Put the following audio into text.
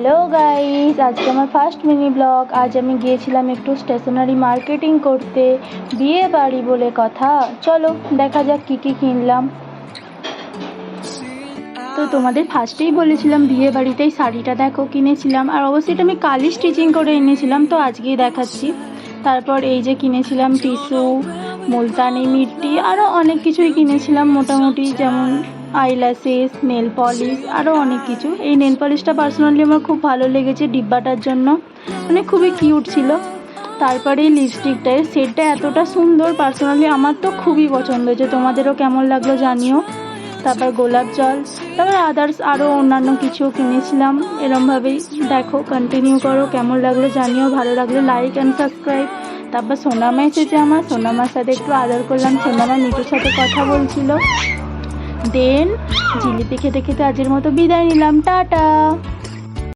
Hello guys, আজকে আমার first mini blog. আজ আমি গিয়েছিলাম একটু স্টেশনারি মার্কেটিং করতে, বিয়ে বাড়ি বলে কথা। চলো দেখা যাক কি কি কিনলাম। তো তোমাদের ফার্স্টেই বলেছিলাম বিয়ে বাড়িতেই শাড়িটা দেখো কিনেছিলাম, আর অবশ্যই এটা আমি কালই স্টিচিং করে এনেছিলাম, তো আজকেই দেখাচ্ছি। তারপর এই যে কিনেছিলাম টিস্যু, মুলতানি মিট্টি, আরও অনেক কিছুই কিনেছিলাম মোটামুটি, যেমন আইল্যাশেস, নেল পলিশ, আরও অনেক কিছু। এই নেল পলিশটা পার্সোনালি আমার খুব ভালো লেগেছে ডিব্বাটার জন্য, মানে খুবই কিউট ছিল। তারপরে এই লিপস্টিকটা, এর শেডটা এতটা সুন্দর, পার্সোনালি আমার তো খুবই পছন্দ হয়েছে। তোমাদেরও কেমন লাগলো জানিও। তারপর গোলাপ জল, তারপর আদার্স আরও অন্যান্য কিছু কিনেছিলাম। এরমভাবেই দেখো, কন্টিনিউ করো, কেমন লাগলো জানিও, ভালো লাগলে লাইক অ্যান্ড সাবস্ক্রাইব। তারপর সোনামা এসেছে, আমার সোনামার সাথে একটু আদর করলাম। সোনামা মিঠুর সাথে কথা বলছিল। দেন জিলিপি খেতে খেতে আজের মতো বিদায় নিলাম, টাটা।